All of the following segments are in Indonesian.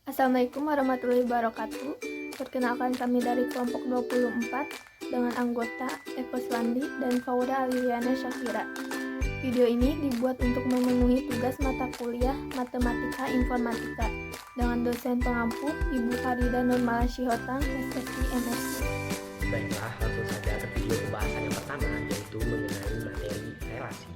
Assalamualaikum warahmatullahi wabarakatuh. Perkenalkan kami dari kelompok 24 dengan anggota Eko Slandi dan Faura Aliliana Syakira. Video ini dibuat untuk memenuhi tugas mata kuliah Matematika Informatika dengan dosen pengampu Ibu Farida Nurmala Syihotang, SSI MSc. Baiklah, langsung saja ke video pembahasan yang pertama, yaitu mengenai materi relasi.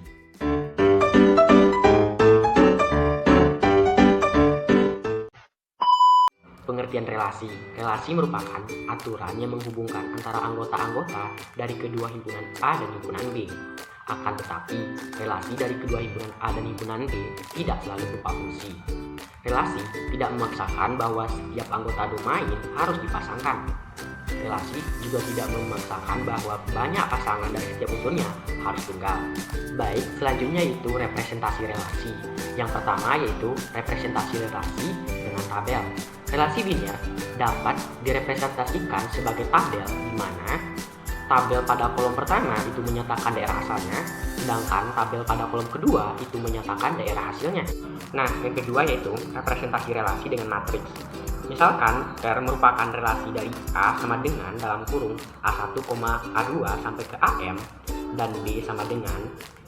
Pengertian relasi. Relasi merupakan aturan yang menghubungkan antara anggota-anggota dari kedua himpunan A dan himpunan B. Akan tetapi, relasi dari kedua himpunan A dan himpunan B tidak selalu berupa fungsi. Relasi tidak memaksakan bahwa setiap anggota domain harus dipasangkan. Relasi juga tidak memaksakan bahwa banyak pasangan dari setiap unsurnya harus tunggal. Baik, selanjutnya yaitu representasi relasi. Yang pertama yaitu representasi relasi dengan tabel. Relasi biner dapat direpresentasikan sebagai tabel di mana tabel pada kolom pertama itu menyatakan daerah asalnya, sedangkan tabel pada kolom kedua itu menyatakan daerah hasilnya. Nah, yang kedua yaitu representasi relasi dengan matriks. Misalkan R merupakan relasi dari A sama dengan dalam kurung A1, A2 sampai ke AM dan B sama dengan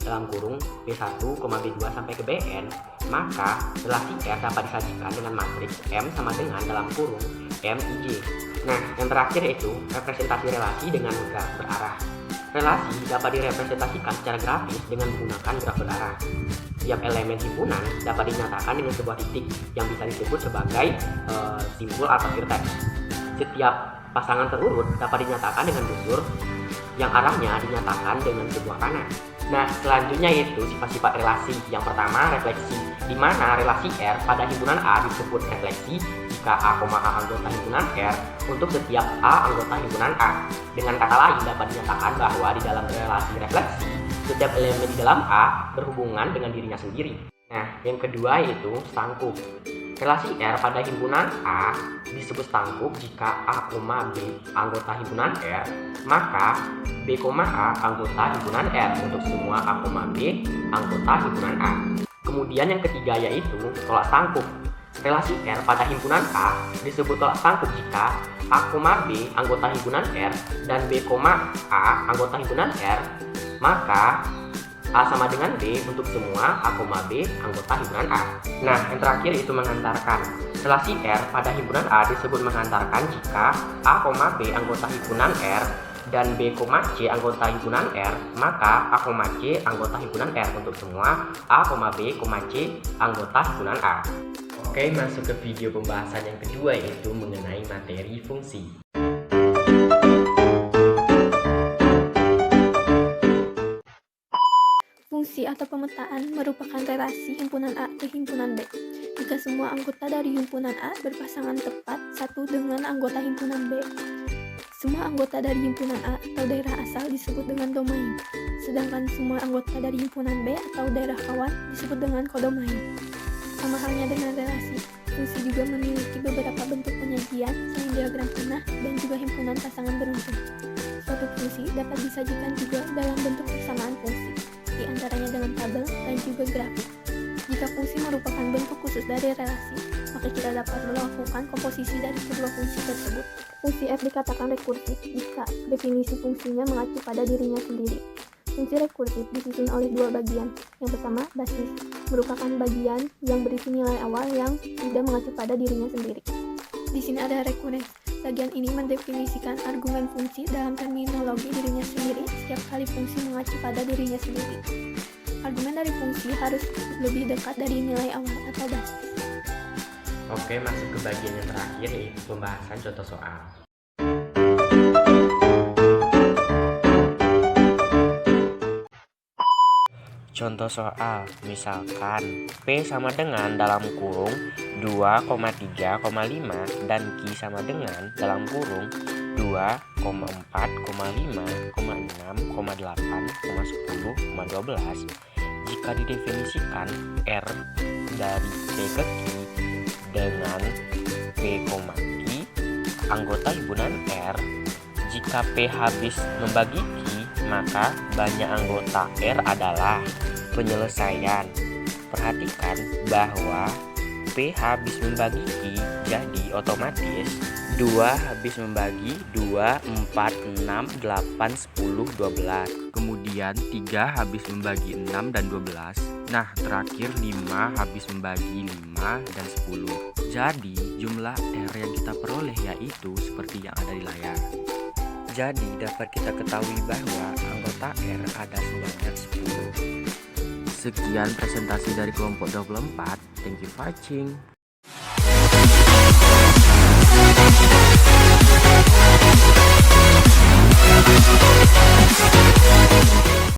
dalam kurung B1, B2 sampai ke Bn, maka relasi R dapat disajikan dengan matriks M sama dengan dalam kurung M, I, J. Nah, yang terakhir yaitu representasi relasi dengan graf berarah. Relasi dapat direpresentasikan secara grafis dengan menggunakan graf berarah. Setiap elemen himpunan dapat dinyatakan dengan sebuah titik yang bisa disebut sebagai simbol atau vertex. Setiap pasangan terurut dapat dinyatakan dengan busur yang arahnya dinyatakan dengan sebuah panah. Nah, selanjutnya yaitu sifat-sifat relasi. Yang pertama, refleksi, di mana relasi R pada himpunan A disebut refleksi jika A, anggota himpunan R untuk setiap A anggota himpunan A. Dengan kata lain, dapat dinyatakan bahwa di dalam relasi refleksi, setiap elemen di dalam A berhubungan dengan dirinya sendiri. Nah, yang kedua yaitu stangkuk. Relasi R pada himpunan A disebut stangkuk jika A, B anggota himpunan R, maka B, A anggota himpunan R untuk semua A, B anggota himpunan A. Kemudian yang ketiga yaitu tolak stangkuk. Relasi R pada himpunan A disebut tolak stangkuk jika A, B anggota himpunan R dan B, A anggota himpunan R, maka A sama dengan B untuk semua A, B anggota himpunan A. Nah, yang terakhir itu mengantarkan. Relasi R pada himpunan A disebut mengantarkan jika A, B anggota himpunan R dan B, C anggota himpunan R, maka A, C anggota himpunan R untuk semua A, B, C anggota himpunan A. Oke, masuk ke video pembahasan yang kedua yaitu mengenai materi fungsi. Fungsi atau pemetaan merupakan relasi himpunan A ke himpunan B. Jika semua anggota dari himpunan A berpasangan tepat satu dengan anggota himpunan B, semua anggota dari himpunan A atau daerah asal disebut dengan domain, sedangkan semua anggota dari himpunan B atau daerah kawan disebut dengan kodomain. Sama halnya dengan relasi, fungsi juga memiliki beberapa bentuk penyajian selain diagram panah dan juga himpunan pasangan berunsur. Suatu fungsi dapat disajikan juga dalam bentuk persamaan fungsi, di antaranya dengan tabel dan juga grafik. Jika fungsi merupakan bentuk khusus dari relasi, maka kita dapat melakukan komposisi dari kedua fungsi tersebut. Fungsi F dikatakan rekursif jika definisi fungsinya mengacu pada dirinya sendiri. Fungsi rekursif disusun oleh dua bagian. Yang pertama, basis, merupakan bagian yang berisi nilai awal yang tidak mengacu pada dirinya sendiri. Di sini ada rekurens. Bagian ini mendefinisikan argumen fungsi dalam terminologi dirinya sendiri setiap kali fungsi mengacu pada dirinya sendiri. Argumen dari fungsi harus lebih dekat dari nilai awal atau basis. Oke, masuk ke bagian yang terakhir yaitu pembahasan contoh soal. Contoh soal, misalkan P sama dengan dalam kurung 2,3,5 dan Q sama dengan dalam kurung 2,4,5,6,8,10,12. Jika didefinisikan R dari P ke Q dengan P, Q, anggota himpunan R, jika Jika P habis membagi Q, maka banyak anggota R adalah penyelesaian. Perhatikan bahwa P habis membagi Q, jadi otomatis 2 habis membagi 2, 4, 6, 8, 10, 12. Kemudian 3 habis membagi 6 dan 12. Nah, terakhir 5 habis membagi 5 dan 10. Jadi, jumlah R yang kita peroleh yaitu seperti yang ada di layar. Jadi, dapat kita ketahui bahwa anggota R ada sebanyak 10. Sekian presentasi dari kelompok 24. Thank you for watching.